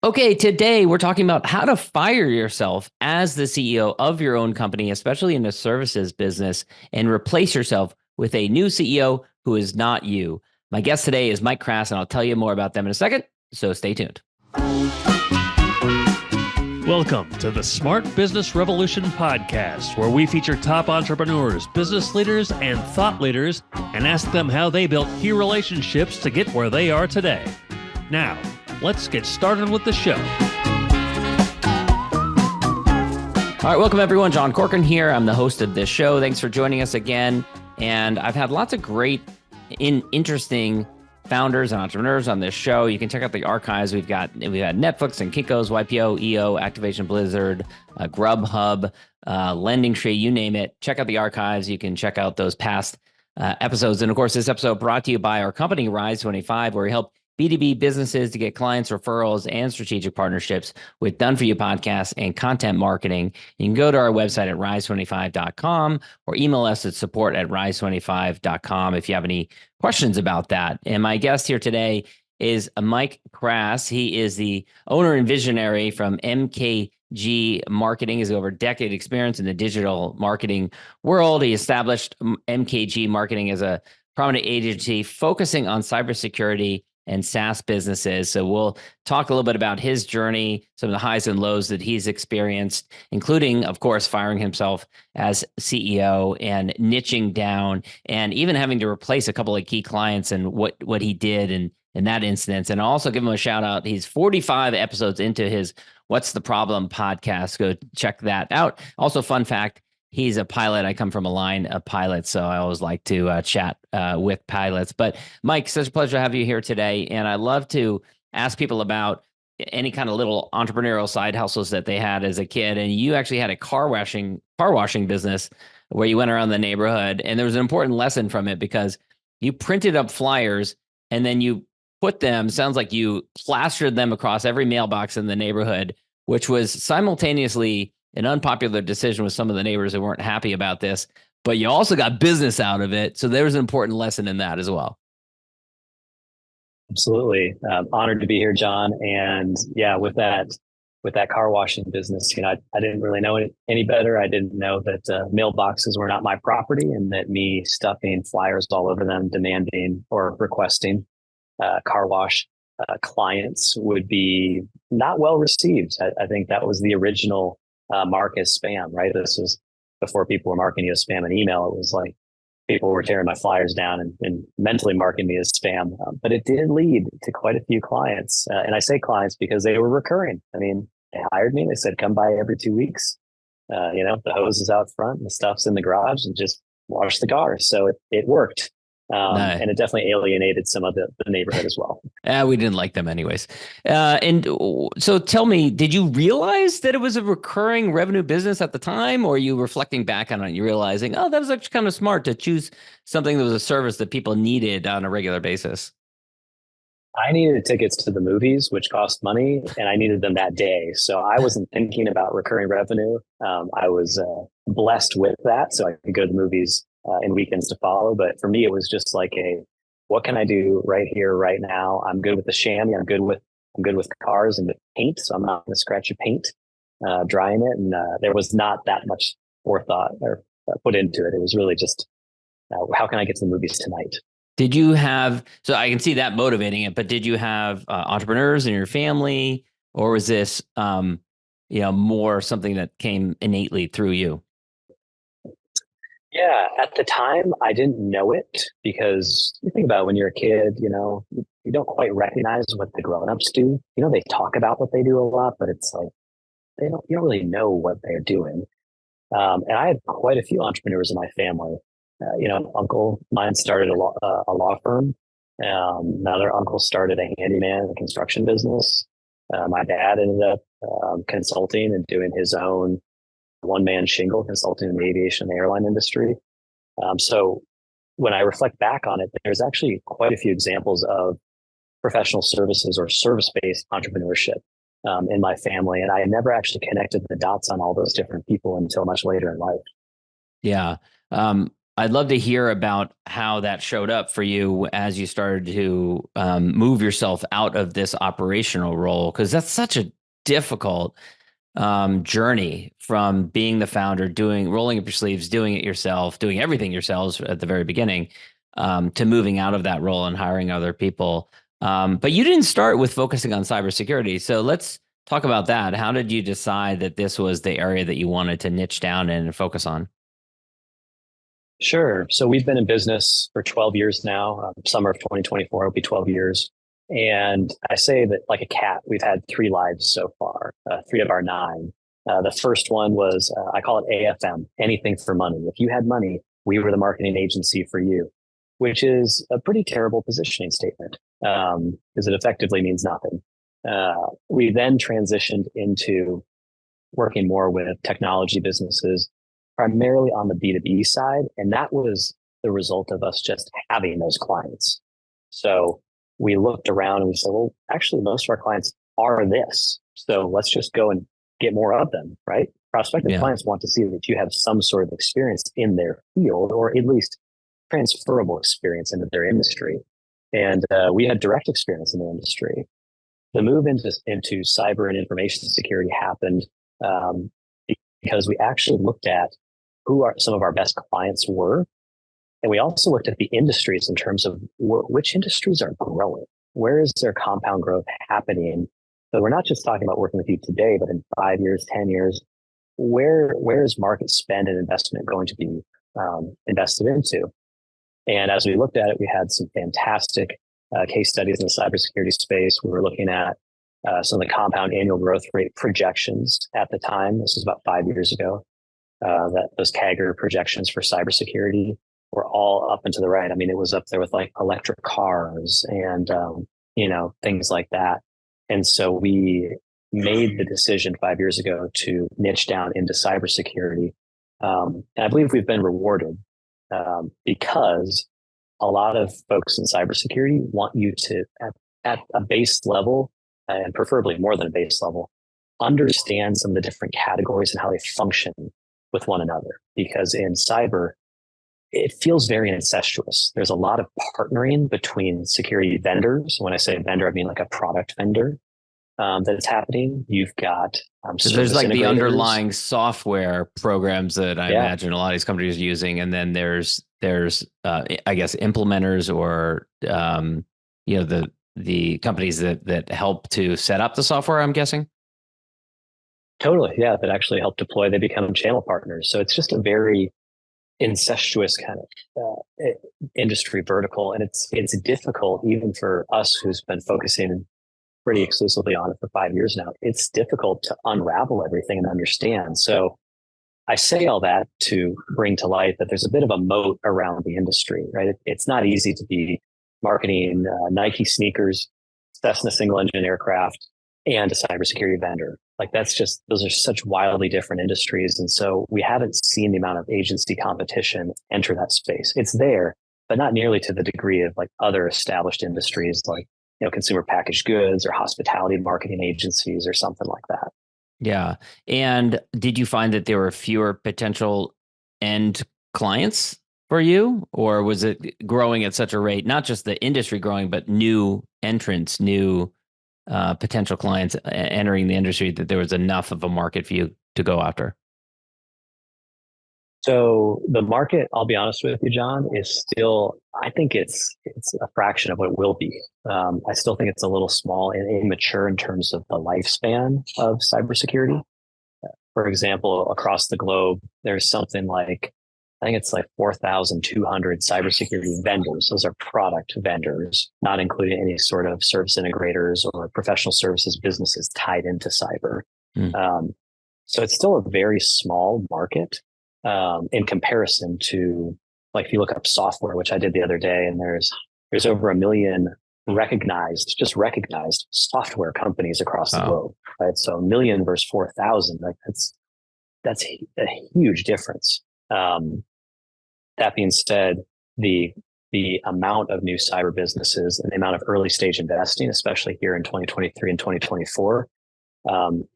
Okay, today we're talking about how to fire yourself as the CEO of your own company, especially in the services business, and replace yourself with a new CEO who is not you. My guest today is Mike Krass, and I'll tell you more about them in a second, so stay tuned. Welcome to the Smart Business Revolution podcast, where we feature top entrepreneurs, business leaders, and thought leaders and ask them how they built key relationships to get where they are today. Now, let's get started with the show. All right, welcome everyone. John Corcoran here. I'm the host of this show. Thanks for joining us again. And I've had lots of great, interesting founders and entrepreneurs on this show. You can check out the archives. We've had Netflix and Kinko's, YPO, EO, Activation Blizzard, Grubhub, Lending Tree, you name it. Check out the archives. You can check out those past episodes. And of course, this episode brought to you by our company, Rise25, where we help B2B businesses to get clients, referrals, and strategic partnerships with done-for-you podcasts and content marketing. You can go to our website at rise25.com or email us at support@rise25.com if you have any questions about that. And my guest here today is Mike Krass. He is the owner and visionary from MKG Marketing. He has over a decade experience in the digital marketing world. He established MKG Marketing as a prominent agency focusing on cybersecurity and SaaS businesses. So we'll talk a little bit about his journey, some of the highs and lows that he's experienced, including, of course, firing himself as CEO and niching down and even having to replace a couple of key clients and what he did in that instance. And I'll also give him a shout out. He's 45 episodes into his What's the Problem podcast. Go check that out. Also, fun fact, he's a pilot. I come from a line of pilots, so I always like to chat with pilots. But Mike, such a pleasure to have you here today. And I love to ask people about any kind of little entrepreneurial side hustles that they had as a kid. And you actually had a car washing business where you went around the neighborhood. And there was an important lesson from it because you printed up flyers and then you put them, sounds like you plastered them across every mailbox in the neighborhood, which was simultaneously an unpopular decision with some of the neighbors who weren't happy about this, but you also got business out of it. So there was an important lesson in that as well. Absolutely. Honored to be here, John. And yeah, with that car washing business, I didn't really know any better. I didn't know that mailboxes were not my property and that me stuffing flyers all over them, demanding or requesting car wash clients would be not well received. I think that was the original mark as spam, right? This was before people were marking you as spam in email. It was like people were tearing my flyers down and mentally marking me as spam. But it did lead to quite a few clients. And I say clients because they were recurring. I mean, they hired me. They said, come by every 2 weeks. The hose is out front and the stuff's in the garage and just wash the car. So it worked. Nice. And it definitely alienated some of the neighborhood as well. We didn't like them anyways. And so tell me, did you realize that it was a recurring revenue business at the time, or are you reflecting back on it, you realizing, oh, that was actually kind of smart to choose something that was a service that people needed on a regular basis? I needed tickets to the movies, which cost money, and I needed them that day. So I wasn't thinking about recurring revenue. I was blessed with that, so I could go to the movies in weekends to follow. But for me, it was just like what can I do right here, right now? I'm good with the chamois. I'm good with cars and the paint, so I'm not going to scratch your paint, drying it. And there was not that much forethought or put into it. It was really just how can I get to the movies tonight? Did you have, so I can see that motivating it, but did you have entrepreneurs in your family, or was this, more something that came innately through you? Yeah, at the time, I didn't know it because you think about it, when you're a kid, you don't quite recognize what the grown-ups do. They talk about what they do a lot, but it's like you don't really know what they're doing. And I had quite a few entrepreneurs in my family. Uncle mine started a law firm. Another uncle started a handyman construction business. My dad ended up consulting and doing his own one-man shingle consulting in the aviation and airline industry. So when I reflect back on it, there's actually quite a few examples of professional services or service-based entrepreneurship in my family. And I never actually connected the dots on all those different people until much later in life. Yeah. I'd love to hear about how that showed up for you as you started to move yourself out of this operational role, because that's such a difficult journey from being the founder, rolling up your sleeves, doing it yourself, doing everything yourselves at the very beginning, to moving out of that role and hiring other people. But you didn't start with focusing on cybersecurity. So let's talk about that. How did you decide that this was the area that you wanted to niche down in and focus on? Sure. So we've been in business for 12 years now. Summer of 2024 will be 12 years. And I say that like a cat, we've had 3 lives so far, 3 of our 9. The first one was, I call it AFM, anything for money. If you had money, we were the marketing agency for you, which is a pretty terrible positioning statement, because it effectively means nothing. We then transitioned into working more with technology businesses, primarily on the B2B side. And that was the result of us just having those clients. So we looked around and we said, well, actually, most of our clients are this. So let's just go and get more of them, right? Prospective clients want to see that you have some sort of experience in their field, or at least transferable experience into their industry. And we had direct experience in the industry. The move into cyber and information security happened because we actually looked at who some of our best clients were. And we also looked at the industries in terms of which industries are growing. Where is their compound growth happening? So we're not just talking about working with you today, but in 5 years, 10 years, where is market spend and investment going to be invested into? And as we looked at it, we had some fantastic case studies in the cybersecurity space. We were looking at some of the compound annual growth rate projections at the time. This was about 5 years ago. That those CAGR projections for cybersecurity were all up and to the right. I mean, it was up there with like electric cars and things like that. And so we made the decision 5 years ago to niche down into cybersecurity. And I believe we've been rewarded because a lot of folks in cybersecurity want you to, at a base level, and preferably more than a base level, understand some of the different categories and how they function with one another. Because in cyber, it feels very incestuous. There's a lot of partnering between security vendors. When I say vendor, I mean like a product vendor that is happening. You've got so there's like the underlying software programs that I imagine a lot of these companies are using, and then there's I guess implementers or the companies that help to set up the software, I'm guessing. Totally, yeah, that actually help deploy. They become channel partners. So it's just a very incestuous kind of industry vertical, and it's difficult even for us who's been focusing pretty exclusively on it for 5 years now. It's difficult to unravel everything and understand. So I say all that to bring to light that there's a bit of a moat around the industry, right? It's not easy to be marketing Nike sneakers, Cessna single engine aircraft, and a cybersecurity vendor. Like those are such wildly different industries. And so we haven't seen the amount of agency competition enter that space. It's there, but not nearly to the degree of like other established industries like, consumer packaged goods or hospitality marketing agencies or something like that. Yeah. And did you find that there were fewer potential end clients for you, or was it growing at such a rate, not just the industry growing, but new entrants, new potential clients entering the industry, that there was enough of a market for you to go after? So the market, I'll be honest with you, John, is still, I think it's a fraction of what it will be. I still think it's a little small and immature in terms of the lifespan of cybersecurity. For example, across the globe, there's something like, I think it's like 4,200 cybersecurity vendors. Those are product vendors, not including any sort of service integrators or professional services businesses tied into cyber. So it's still a very small market in comparison to, like, if you look up software, which I did the other day, and there's over 1 million recognized software companies across the globe, right? So 1 million versus 4,000, like that's a huge difference. That being said, the amount of new cyber businesses and the amount of early stage investing, especially here in 2023 and 2024,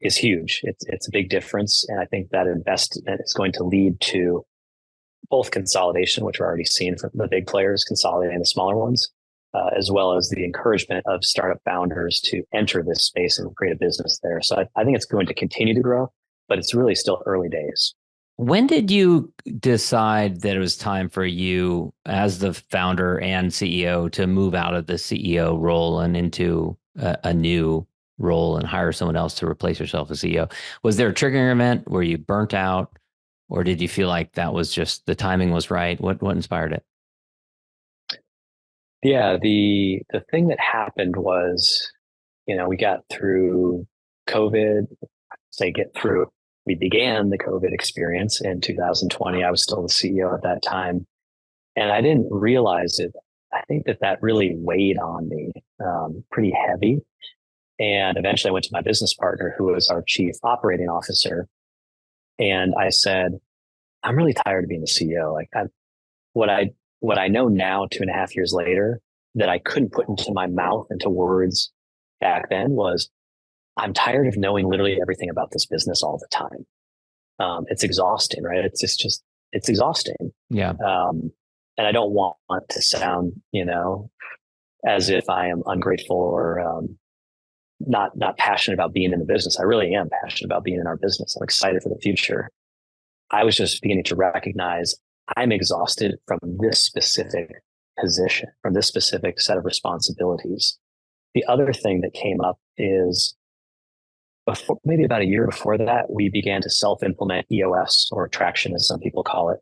is huge. It's a big difference. And I think that investment is going to lead to both consolidation, which we're already seeing from the big players consolidating the smaller ones, as well as the encouragement of startup founders to enter this space and create a business there. So I think it's going to continue to grow, but it's really still early days. When did you decide that it was time for you as the founder and CEO to move out of the CEO role and into a new role and hire someone else to replace yourself as CEO? Was there a triggering event? Were you burnt out? Or did you feel like that was just the timing was right? What inspired it? Yeah, the thing that happened was, we got through COVID, we began the COVID experience in 2020. I was still the CEO at that time, and I didn't realize it. I think that really weighed on me pretty heavy. And eventually I went to my business partner, who was our chief operating officer. And I said, I'm really tired of being the CEO. Like what I know now, 2.5 years later, that I couldn't put into my mouth, into words back then, was I'm tired of knowing literally everything about this business all the time. It's exhausting, right? It's exhausting. Yeah. And I don't want to sound, as if I am ungrateful or not passionate about being in the business. I really am passionate about being in our business. I'm excited for the future. I was just beginning to recognize I'm exhausted from this specific position, from this specific set of responsibilities. The other thing that came up is maybe about a year before that, we began to self-implement EOS, or traction, as some people call it.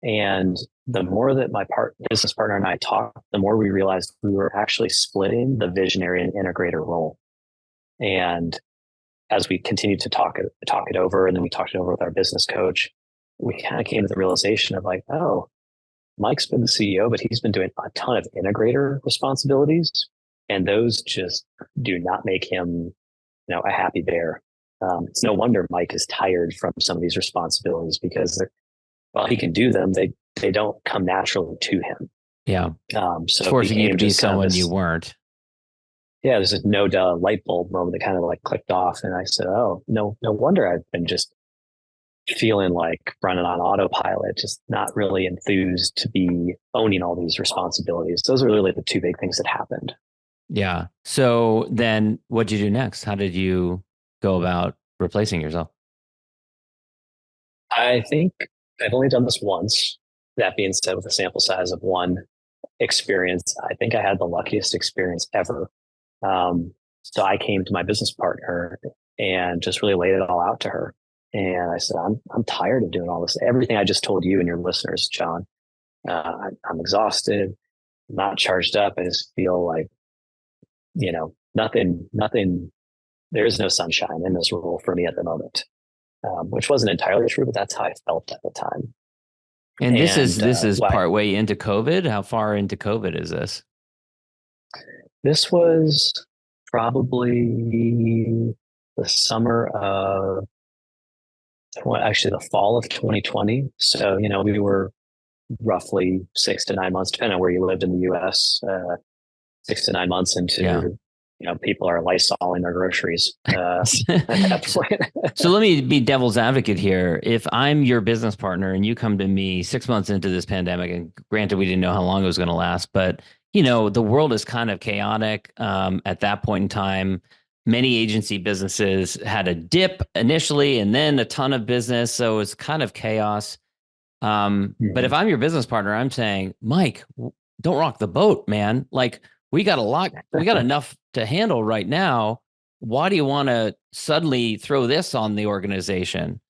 And the more that my business partner and I talked, the more we realized we were actually splitting the visionary and integrator role. And as we continued to talk it over, and then we talked it over with our business coach, we kind of came to the realization of like, oh, Mike's been the CEO, but he's been doing a ton of integrator responsibilities, and those just do not make him, a happy bear. It's no wonder Mike is tired from some of these responsibilities, because while he can do them, they don't come naturally to him. Yeah. So forcing you to be someone you weren't. Yeah, there's a no duh light bulb moment that kind of like clicked off, and I said, "Oh, no wonder I've been just feeling like running on autopilot, just not really enthused to be owning all these responsibilities." Those are really the two big things that happened. Yeah. So then what did you do next? How did you go about replacing yourself? I think I've only done this once. That being said, with a sample size of one experience, I think I had the luckiest experience ever. So I came to my business partner and just really laid it all out to her. And I said, I'm tired of doing all this. Everything I just told you and your listeners, John. I'm exhausted, not charged up. I just feel like, nothing, there is no sunshine in this role for me at the moment, which wasn't entirely true, but that's how I felt at the time. And this is part way into COVID. How far into COVID is this? This was probably the summer of, actually the fall of 2020. So, we were roughly 6 to 9 months, depending on where you lived in the US, 6 to 9 months into, people are Lysoling their groceries at that point. So let me be devil's advocate here. If I'm your business partner and you come to me 6 months into this pandemic, and granted, we didn't know how long it was going to last, but the world is kind of chaotic at that point in time. Many agency businesses had a dip initially and then a ton of business. So it's kind of chaos. But if I'm your business partner, I'm saying, Mike, don't rock the boat, man. Like we got enough to handle right now. Why do you want to suddenly throw this on the organization?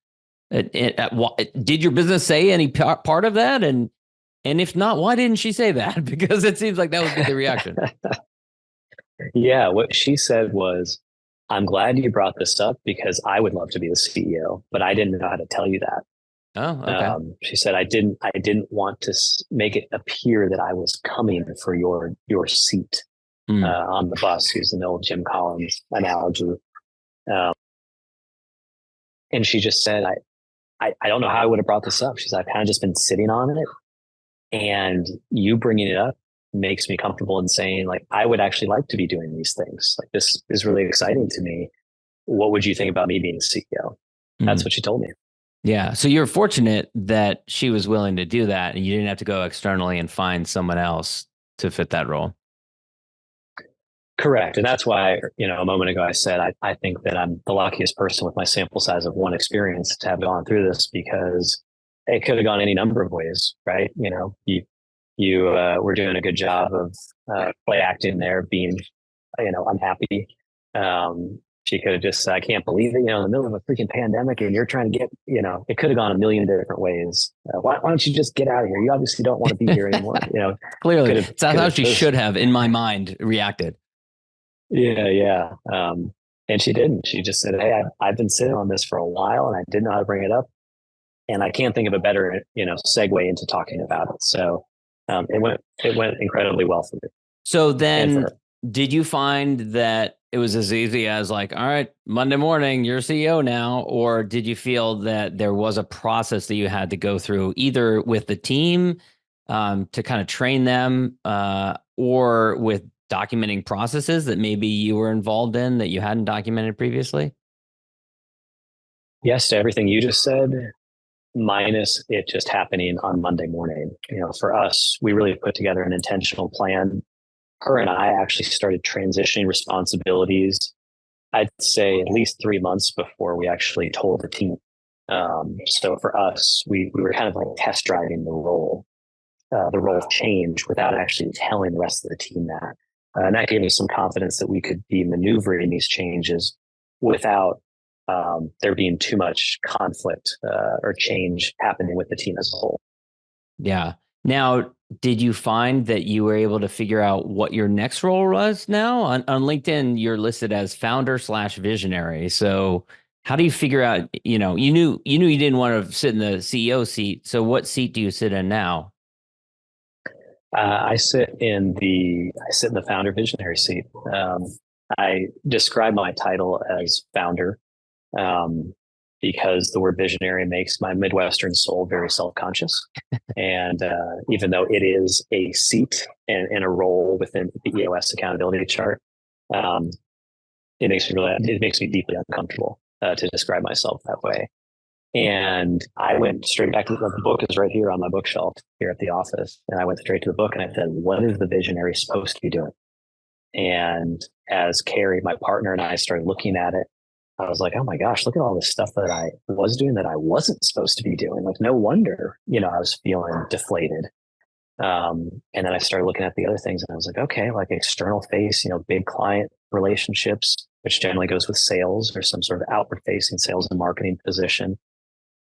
Did your business say any part of that? And if not, why didn't she say that? Because it seems like that would be the reaction. Yeah, what she said was, I'm glad you brought this up because I would love to be the CEO, but I didn't know how to tell you that. Oh, okay. She said, I didn't want to make it appear that I was coming for your seat on the bus, using the old Jim Collins analogy. And she just said, I don't know how I would have brought this up. She said, I've kind of just been sitting on it, and you bringing it up makes me comfortable in saying, like, I would actually like to be doing these things. Like, this is really exciting to me. What would you think about me being a CEO? That's what she told me. Yeah. So you're fortunate that she was willing to do that and you didn't have to go externally and find someone else to fit that role. Correct. And that's why, a moment ago I said I think that I'm the luckiest person with my sample size of one experience to have gone through this, because it could have gone any number of ways, right? You were doing a good job of play acting there, being, unhappy. She could have just said, I can't believe it, in the middle of a freaking pandemic and you're trying to get, it could have gone a million different ways. Why don't you just get out of here? You obviously don't want to be here anymore. Clearly, could have, that's how she should have, in my mind, reacted. Yeah. And she didn't. She just said, "Hey, I've been sitting on this for a while, and I didn't know how to bring it up, and I can't think of a better, segue into talking about it." So it went incredibly well for me. So then, did you find that it was as easy as like, all right, Monday morning, you're CEO now, or did you feel that there was a process that you had to go through, either with the team to kind of train them, or with documenting processes that maybe you were involved in that you hadn't documented previously? Yes to everything you just said, minus it just happening on Monday morning. For us, we really put together an intentional plan. Her and I actually started transitioning responsibilities, I'd say at least 3 months before we actually told the team. So for us, we were kind of like test driving the role change without actually telling the rest of the team that. And that gave me some confidence that we could be maneuvering these changes without there being too much conflict or change happening with the team as a whole. Yeah. Now, did you find that you were able to figure out what your next role was now? On LinkedIn, you're listed as founder/visionary. So how do you figure out, you knew you didn't want to sit in the CEO seat. So what seat do you sit in now? I sit in the founder visionary seat. I describe my title as founder because the word visionary makes my Midwestern soul very self-conscious. And even though it is a seat and a role within the EOS accountability chart, it makes me deeply uncomfortable to describe myself that way. And I went straight back to the book is right here on my bookshelf here at the office. And I went straight to the book and I said, what is the visionary supposed to be doing? And as Carrie, my partner, and I started looking at it, I was like, oh my gosh, look at all this stuff that I was doing that I wasn't supposed to be doing. Like, no wonder, I was feeling deflated. And then I started looking at the other things and I was like, okay, like external face, big client relationships, which generally goes with sales or some sort of outward facing sales and marketing position.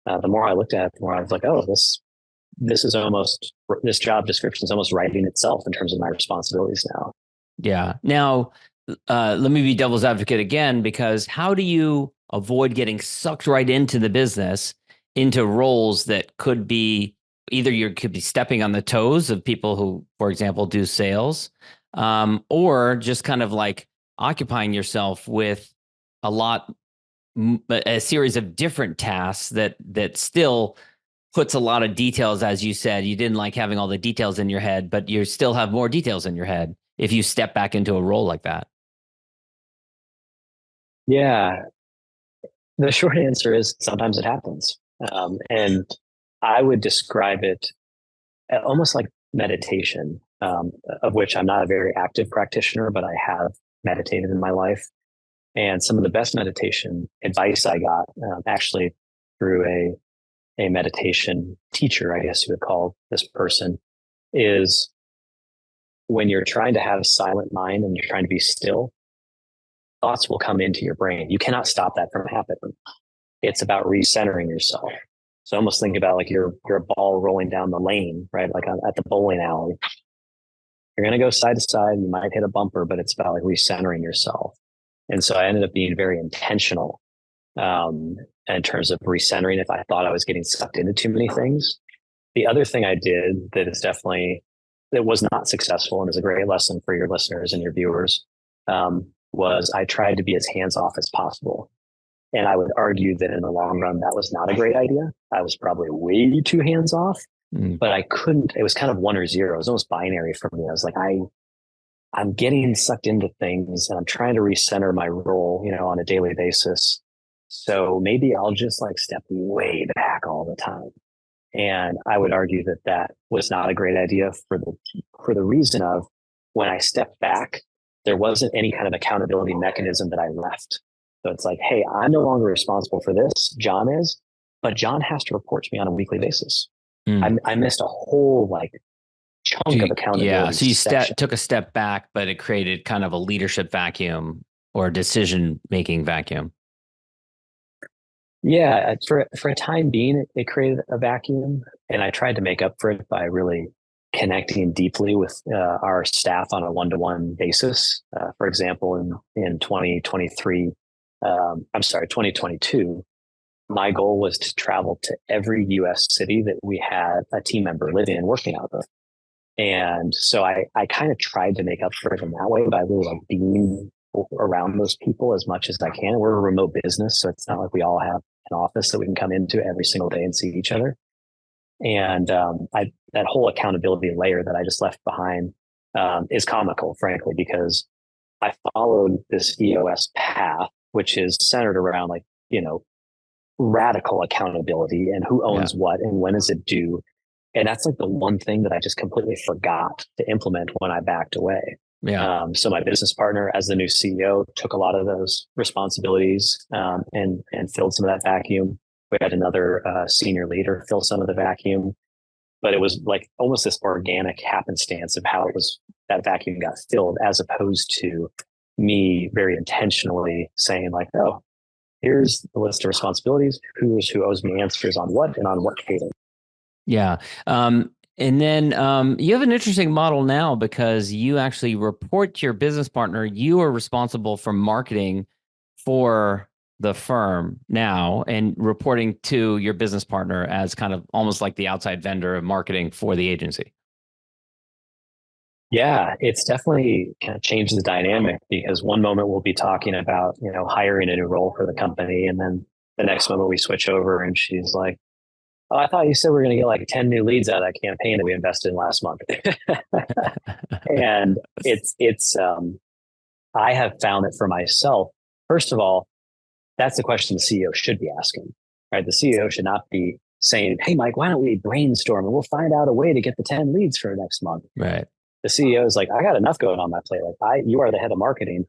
The more I looked at it, the more I was like, oh, this job description is almost writing itself in terms of my responsibilities now. Yeah. Now, let me be devil's advocate again, because how do you avoid getting sucked right into the business, into roles that could be either you could be stepping on the toes of people who, for example, do sales, or just kind of like occupying yourself with a series of different tasks that still puts a lot of details. As you said, you didn't like having all the details in your head, but you still have more details in your head if you step back into a role like that. Yeah. The short answer is sometimes it happens. And I would describe it almost like meditation, of which I'm not a very active practitioner, but I have meditated in my life. And some of the best meditation advice I got actually through a meditation teacher, I guess you would call this person, is when you're trying to have a silent mind and you're trying to be still, thoughts will come into your brain. You cannot stop that from happening. It's about recentering yourself. So almost think about like you're a ball rolling down the lane, right? Like at the bowling alley. You're going to go side to side. You might hit a bumper, but it's about like recentering yourself. And so I ended up being very intentional in terms of recentering if I thought I was getting sucked into too many things. The other thing I did that was not successful and is a great lesson for your listeners and your viewers was I tried to be as hands off as possible. And I would argue that in the long run, that was not a great idea. I was probably way too hands off, but I couldn't, it was kind of one or zero. It was almost binary for me. I was like, I'm getting sucked into things and I'm trying to recenter my role, on a daily basis. So maybe I'll just like step way back all the time. And I would argue that that was not a great idea for the reason of when I stepped back, there wasn't any kind of accountability mechanism that I left. So it's like, hey, I'm no longer responsible for this. John is, but John has to report to me on a weekly basis. I missed a whole like chunk of accountability. Yeah, so you took a step back, but it created kind of a leadership vacuum or decision-making vacuum. Yeah, for a time being, it created a vacuum, and I tried to make up for it by really connecting deeply with our staff on a one-to-one basis. For example, in 2022, my goal was to travel to every U.S. city that we had a team member living and working out of. And so I kind of tried to make up for it in that way by really like being around those people as much as I can. We're a remote business, so it's not like we all have an office that we can come into every single day and see each other. And that whole accountability layer that I just left behind is comical, frankly, because I followed this EOS path, which is centered around like, radical accountability and who owns what and when is it due. And that's like the one thing that I just completely forgot to implement when I backed away. Yeah. So my business partner, as the new CEO, took a lot of those responsibilities and filled some of that vacuum. We had another senior leader fill some of the vacuum, but it was like almost this organic happenstance of how that vacuum got filled, as opposed to me very intentionally saying like, oh, here's the list of responsibilities. Who owes me answers on what and on what cadence. Yeah. And then you have an interesting model now because you actually report to your business partner. You are responsible for marketing for the firm now and reporting to your business partner as kind of almost like the outside vendor of marketing for the agency. Yeah, it's definitely kind of changed the dynamic, because one moment we'll be talking about, hiring a new role for the company. And then the next moment we switch over and she's like, oh, I thought you said we were going to get like 10 new leads out of that campaign that we invested in last month. And I have found that for myself, first of all, that's the question the CEO should be asking, right? The CEO should not be saying, hey, Mike, why don't we brainstorm and we'll find out a way to get the 10 leads for next month. Right. The CEO is like, I got enough going on my plate. Like you are the head of marketing.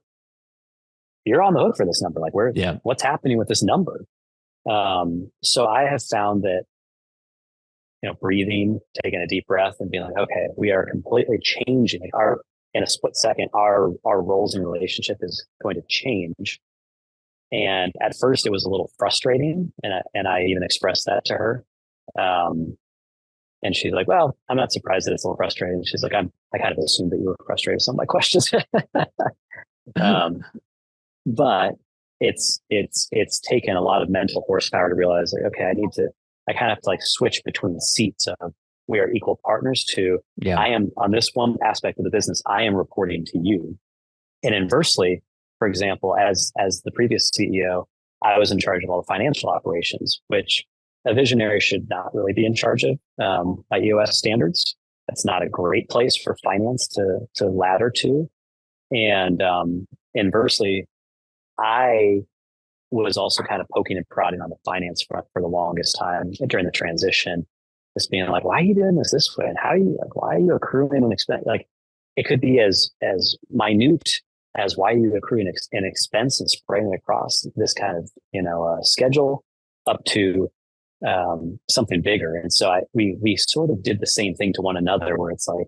You're on the hook for this number. Like what's happening with this number? So I have found that, breathing, taking a deep breath and being like, okay, we are completely changing in a split second, our roles and relationship is going to change. And at first it was a little frustrating. And I even expressed that to her. And she's like, well, I'm not surprised that it's a little frustrating. She's like, I kind of assumed that you were frustrated with some of my questions. But it's taken a lot of mental horsepower to realize like, okay, I kind of have to like switch between seats of we are equal partners to I am on this one aspect of the business, I am reporting to you. And inversely, for example, as the previous CEO, I was in charge of all the financial operations, which a visionary should not really be in charge of by EOS standards. That's not a great place for finance to ladder to. And inversely, I was also kind of poking and prodding on the finance front for the longest time during the transition, just being like, why are you doing this way? And why are you accruing an expense? Like it could be as minute as why are you accruing an expense and spreading it across this kind of, schedule up to something bigger. And so we sort of did the same thing to one another where it's like,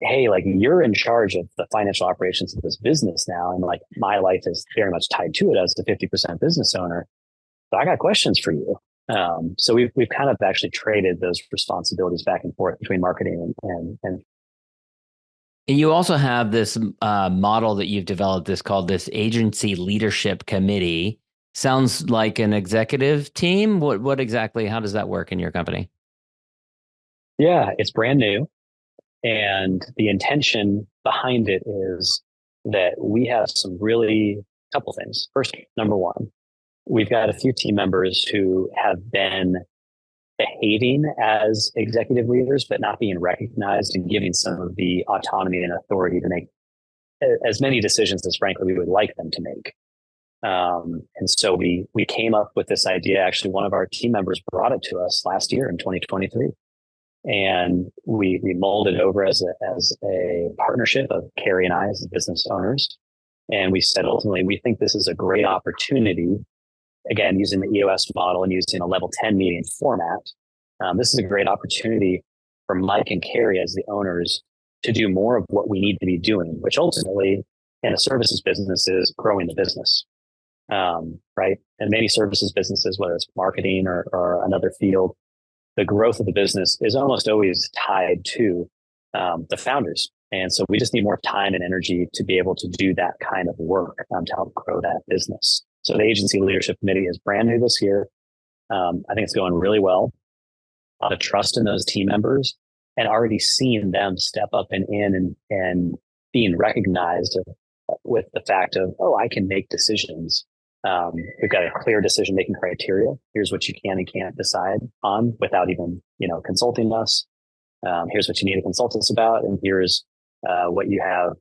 hey, like you're in charge of the financial operations of this business now. And like my life is very much tied to it as the 50% business owner. So I got questions for you. So we've kind of actually traded those responsibilities back and forth between marketing and you also have this model that you've developed called this agency leadership committee. Sounds like an executive team. What exactly, how does that work in your company? Yeah, it's brand new. And the intention behind it is that we have couple things. First, number one, we've got a few team members who have been behaving as executive leaders, but not being recognized and giving some of the autonomy and authority to make as many decisions as frankly we would like them to make. And so we came up with this idea. Actually, one of our team members brought it to us last year in 2023. And we molded over as a partnership of Carrie and I as the business owners. And we said, ultimately, we think this is a great opportunity. Again, using the EOS model and using a level 10 meeting format. This is a great opportunity for Mike and Carrie as the owners to do more of what we need to be doing, which ultimately in a services business is growing the business. Right. And many services businesses, whether it's marketing or another field, the growth of the business is almost always tied to the founders. And so we just need more time and energy to be able to do that kind of work to help grow that business. So the agency leadership committee is brand new this year. I think it's going really well. A lot of trust in those team members and already seeing them step up and being recognized with the fact of, oh, I can make decisions. We've got a clear decision-making criteria. Here's what you can and can't decide on without even, consulting us. Here's what you need to consult us about. And here's what you have,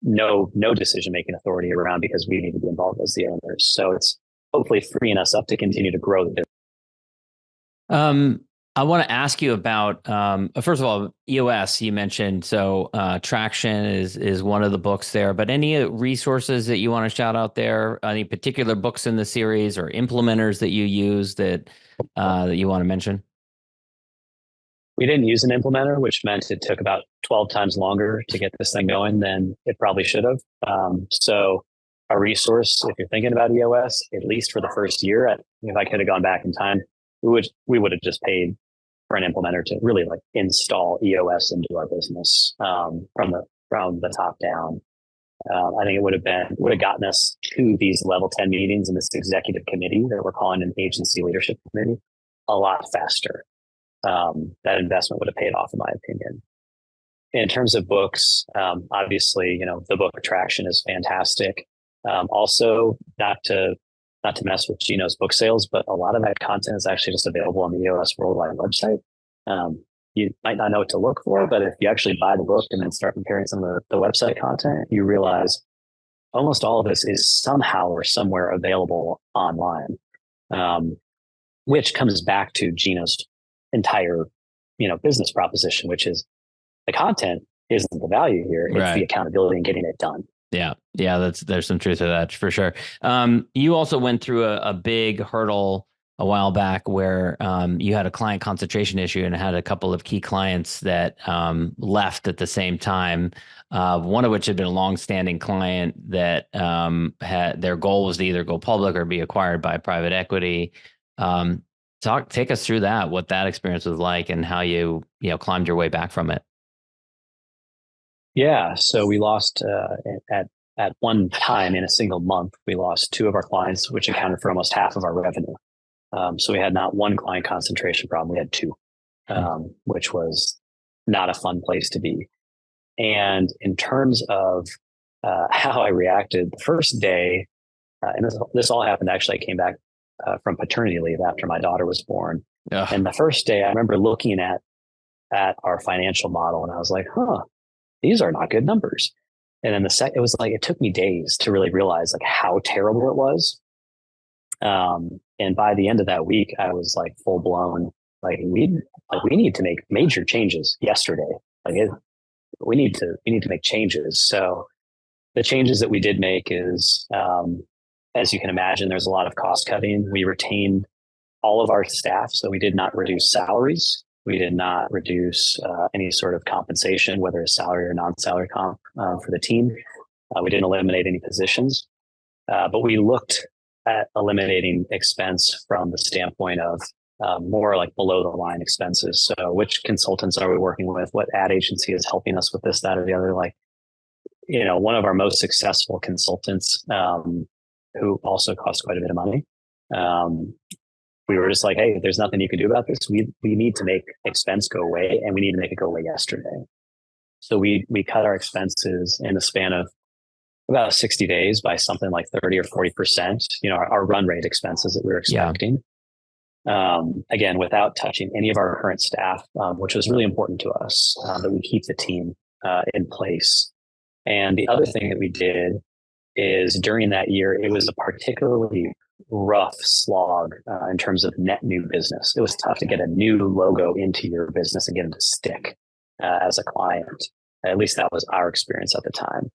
no decision-making authority around because we need to be involved as the owners. So it's hopefully freeing us up to continue to grow the business. I want to ask you about, first of all, EOS you mentioned. So Traction is one of the books there, but any resources that you want to shout out there, any particular books in the series or implementers that you use that you want to mention? We didn't use an implementer, which meant it took about 12 times longer to get this thing going than it probably should have. So a resource, if you're thinking about EOS, at least for the first year, if I could have gone back in time, we would have just paid for an implementer to really install EOS into our business from the top down. I think it would have gotten us to these level 10 meetings in this executive committee that we're calling an agency leadership committee a lot faster. That investment would have paid off, in my opinion. In terms of books, obviously, the book Traction is fantastic. Also, not to mess with Gino's book sales, but a lot of that content is actually just available on the EOS Worldwide website. You might not know what to look for, but if you actually buy the book and then start comparing some of the website content, you realize almost all of this is somehow or somewhere available online, which comes back to Gino's entire, business proposition, which is the content isn't the value here. It's right. The accountability and getting it done. Yeah. There's some truth to that for sure. You also went through a big hurdle a while back where you had a client concentration issue and had a couple of key clients that left at the same time. One of which had been a longstanding client that had their goal was to either go public or be acquired by private equity. Take us through that, what that experience was like, and how you climbed your way back from it. Yeah, so we lost at one time in a single month, we lost two of our clients, which accounted for almost half of our revenue. So we had not one client concentration problem, we had two, which was not a fun place to be. And in terms of how I reacted, the first day, and this all happened, actually, I came back from paternity leave after my daughter was born. Ugh. And the first day I remember looking at our financial model and I was like, these are not good numbers. And then it was it took me days to really realize how terrible it was. And by the end of that week, I was full blown, we need to make major changes yesterday. We need to make changes. So the changes that we did make is, as you can imagine, there's a lot of cost cutting. We retained all of our staff. So we did not reduce salaries. We did not reduce any sort of compensation, whether it's salary or non-salary comp for the team. We didn't eliminate any positions, but we looked at eliminating expense from the standpoint of more below the line expenses. So which consultants are we working with? What ad agency is helping us with this, that, or the other? One of our most successful consultants, who also cost quite a bit of money, we were just hey, there's nothing you can do about this. We need to make expense go away, and we need to make it go away yesterday. So we cut our expenses in the span of about 60 days by something like 30 or 40%, our run rate expenses that we were expecting. Yeah. Again, without touching any of our current staff, which was really important to us, that we keep the team in place. And the other thing that we did is during that year, it was a particularly rough slog in terms of net new business. It was tough to get a new logo into your business and get them to stick as a client. At least that was our experience at the time.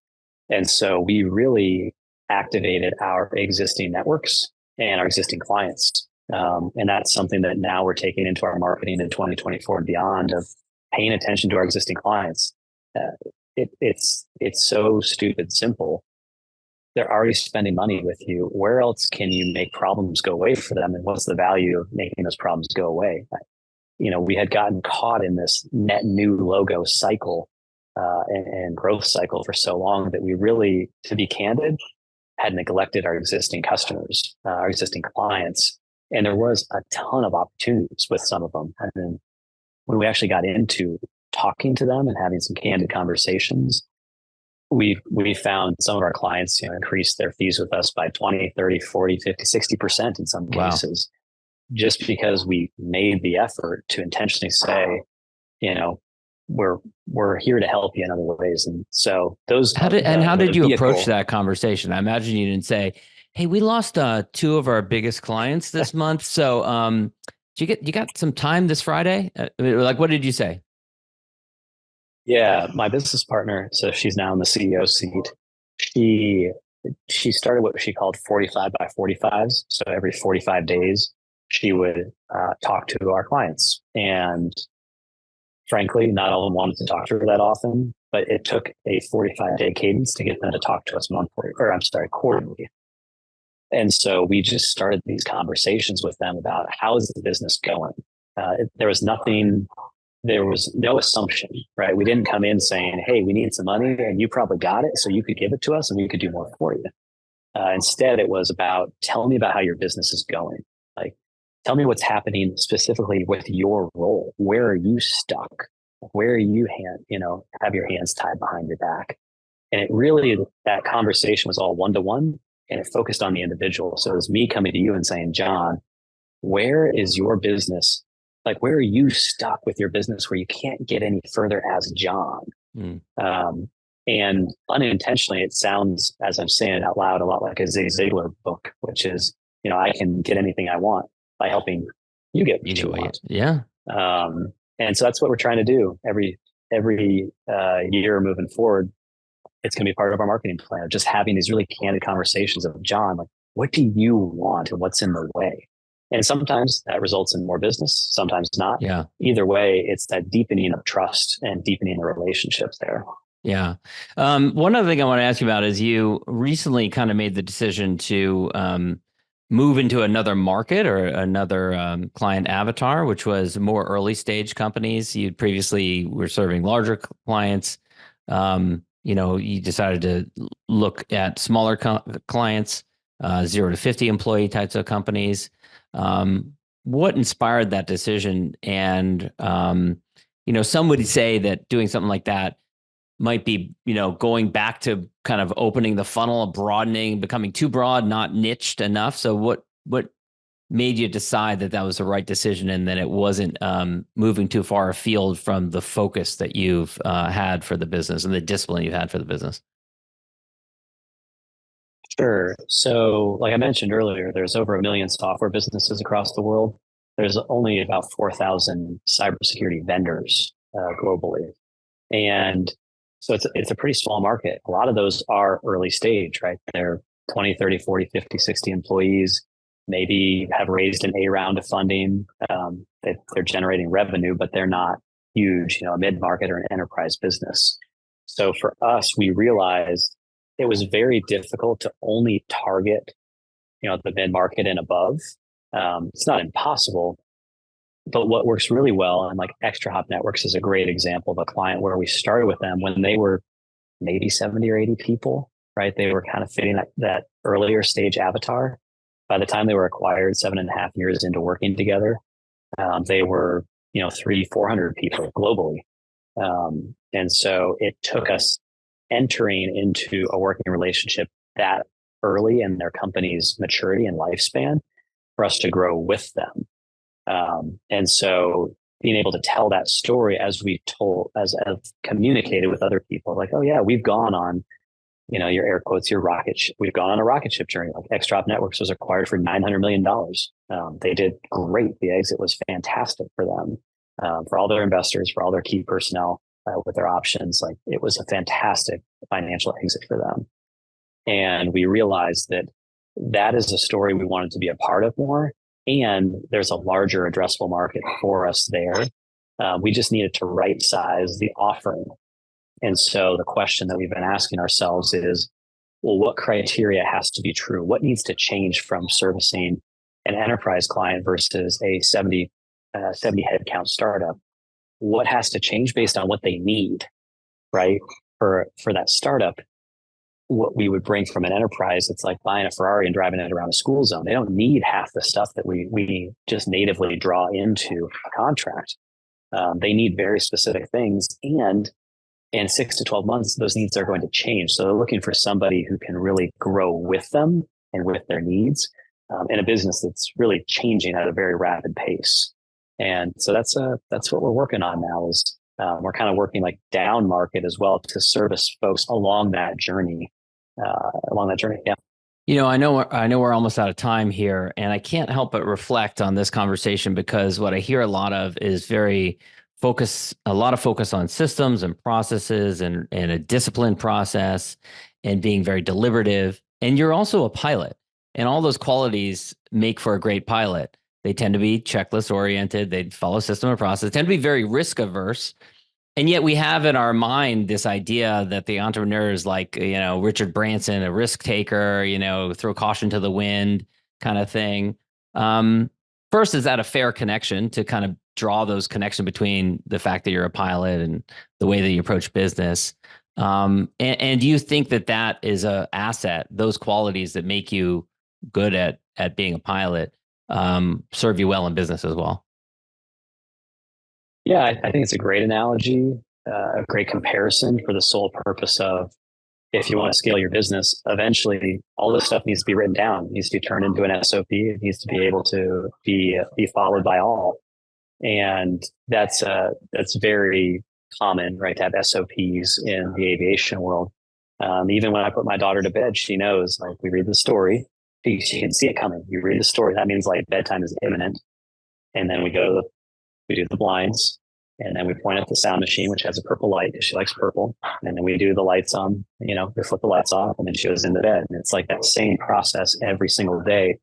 And so we really activated our existing networks and our existing clients. And that's something that now we're taking into our marketing in 2024 and beyond, of paying attention to our existing clients. It's so stupid simple. They're already spending money with you. Where else can you make problems go away for them? And what's the value of making those problems go away? We had gotten caught in this net new logo cycle and growth cycle for so long that we really, to be candid, had neglected our existing customers, our existing clients. And there was a ton of opportunities with some of them. And then when we actually got into talking to them and having some candid conversations, we found some of our clients increased their fees with us by 20, 30, 40, 50, 60% in some cases, just because we made the effort to intentionally say, we're here to help you in other ways. And so those how did you approach that conversation? I imagine you didn't say, hey, we lost two of our biggest clients this month. So you got some time this Friday? Like, what did you say? Yeah, my business partner, so she's now in the CEO seat. She started what she called 45 by 45s. So every 45 days, she would talk to our clients. And frankly, not all of them wanted to talk to her that often, but it took a 45-day cadence to get them to talk to us quarterly. And so we just started these conversations with them about how is the business going. There was no assumption, right? We didn't come in saying, hey, we need some money and you probably got it, so you could give it to us and we could do more for you. Instead, it was about, tell me about how your business is going. Like, tell me what's happening specifically with your role. Where are you stuck? Where are you have your hands tied behind your back? And it really, that conversation was all one-to-one and it focused on the individual. So it was me coming to you and saying, John, where is your business? Like, where are you stuck with your business where you can't get any further as John? And unintentionally, it sounds, as I'm saying it out loud, a lot like a Zig Ziglar book, which is, I can get anything I want by helping you get what you want. Yeah. And so that's what we're trying to do every year moving forward. It's going to be part of our marketing plan of just having these really candid conversations of, John, like, what do you want and what's in the way? And sometimes that results in more business, sometimes not. Yeah. Either way, it's that deepening of trust and deepening the relationships there. Yeah. One other thing I want to ask you about is you recently kind of made the decision to move into another market or another client avatar, which was more early stage companies. You previously were serving larger clients. You decided to look at smaller clients, 0 to 50 employee types of companies. What inspired that decision? And, some would say that doing something like that might be, going back to kind of opening the funnel, broadening, becoming too broad, not niched enough. So what made you decide that was the right decision and that it wasn't moving too far afield from the focus that you've had for the business and the discipline you've had for the business? Sure. So like I mentioned earlier, there's over 1 million software businesses across the world. There's only about 4,000 cybersecurity vendors globally. And so it's a pretty small market. A lot of those are early stage, right? They're 20, 30, 40, 50, 60 employees, maybe have raised an A round of funding. They're generating revenue, but they're not huge, a mid-market or an enterprise business. So for us, we realized it was very difficult to only target, the mid-market and above. It's not impossible, but what works really well, and like Extra Hop Networks is a great example of a client where we started with them when they were maybe 70 or 80 people, right? They were kind of fitting that earlier stage avatar. By the time they were acquired 7.5 years into working together, they were, 300-400 people globally. And so it took us entering into a working relationship that early in their company's maturity and lifespan for us to grow with them. And so being able to tell that story as I've communicated with other people, like, oh yeah, we've gone on, your air quotes, your we've gone on a rocket ship journey. Like Xdrop Networks was acquired for $900 million. They did great. The exit was fantastic for them, for all their investors, for all their key personnel with their options. Like it was a fantastic financial exit for them. And we realized that is a story we wanted to be a part of more. And there's a larger addressable market for us there. We just needed to right size the offering. And so the question that we've been asking ourselves is, well, what criteria has to be true? What needs to change from servicing an enterprise client versus a 70 headcount startup? What has to change based on what they need, right? For that startup, what we would bring from an enterprise, it's like buying a Ferrari and driving it around a school zone. They don't need half the stuff that we just natively draw into a contract. They need very specific things, and in 6 to 12 months, those needs are going to change. So they're looking for somebody who can really grow with them and with their needs in a business that's really changing at a very rapid pace. And so that's what we're working on now. Is we're kind of working like down market as well to service folks along that journey. Yeah. I know we're almost out of time here, and I can't help but reflect on this conversation, because what I hear a lot of is a lot of focus on systems and processes and a disciplined process and being very deliberative. And you're also a pilot, and all those qualities make for a great pilot. They tend to be checklist oriented. They follow system and process. They tend to be very risk averse. And yet we have in our mind this idea that the entrepreneur is like, Richard Branson, a risk taker, throw caution to the wind kind of thing. First, is that a fair connection to kind of draw those connections between the fact that you're a pilot and the way that you approach business? And do you think that is an asset, those qualities that make you good at being a pilot, serve you well in business as well? Yeah, I think it's a great analogy, a great comparison for the sole purpose of, if you want to scale your business, eventually all this stuff needs to be written down. It needs to be turned into an SOP. It needs to be able to be followed by all. And that's very common, right, to have SOPs in the aviation world. Even when I put my daughter to bed, she knows, like, we read the story. She can see it coming. You read the story. That means like bedtime is imminent. And then we do the blinds, and then we point at the sound machine, which has a purple light because she likes purple. And then we do the lights on, we flip the lights off, and then she goes into bed. And it's like that same process every single day.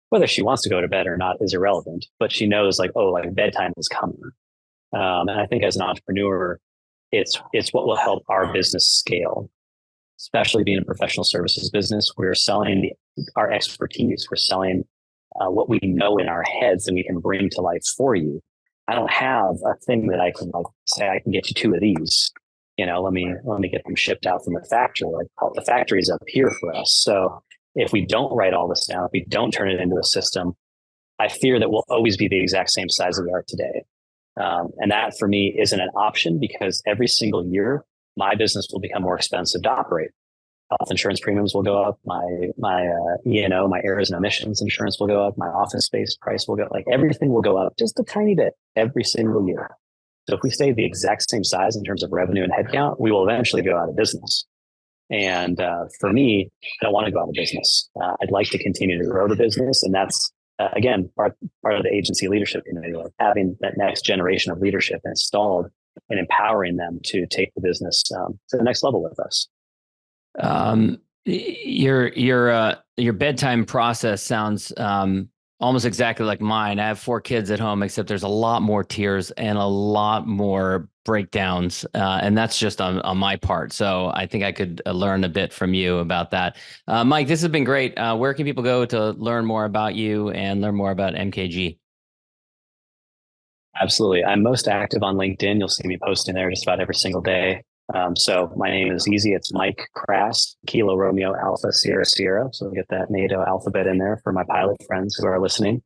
Whether she wants to go to bed or not is irrelevant, but she knows bedtime is coming. And I think as an entrepreneur, it's what will help our business scale, especially being a professional services business. We're selling our expertise. We're selling what we know in our heads and we can bring to life for you. I don't have a thing that I can say, I can get you 2 of these. Let me get them shipped out from the factory. Like, the factory's up here for us. So if we don't write all this down, if we don't turn it into a system, I fear that we'll always be the exact same size that we are today. And that for me isn't an option, because every single year my business will become more expensive to operate. Health insurance premiums will go up. My E&O, my errors and omissions insurance will go up. My office space price will go, everything will go up just a tiny bit every single year. So if we stay the exact same size in terms of revenue and headcount, we will eventually go out of business. And for me, I don't want to go out of business. I'd like to continue to grow the business. And that's, again, part of the agency leadership committee, like having that next generation of leadership installed and empowering them to take the business to the next level with us. Your bedtime process sounds almost exactly like mine. I have 4 kids at home, except there's a lot more tears and a lot more breakdowns, and that's just on my part. So I think I could learn a bit from you about that. Mike, this has been great. Where can people go to learn more about you and learn more about MKG? Absolutely. I'm most active on LinkedIn. You'll see me posting there just about every single day. So my name is easy. It's Mike Krass, Kilo Romeo Alpha Sierra Sierra. So get that NATO alphabet in there for my pilot friends who are listening.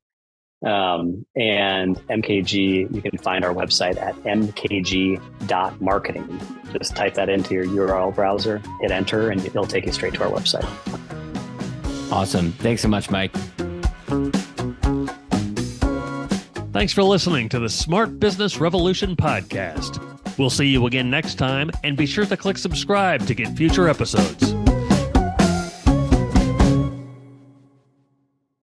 And MKG, you can find our website at mkg.marketing. Just type that into your URL browser, hit enter, and it'll take you straight to our website. Awesome. Thanks so much, Mike. Thanks for listening to the Smart Business Revolution podcast. We'll see you again next time, and be sure to click subscribe to get future episodes.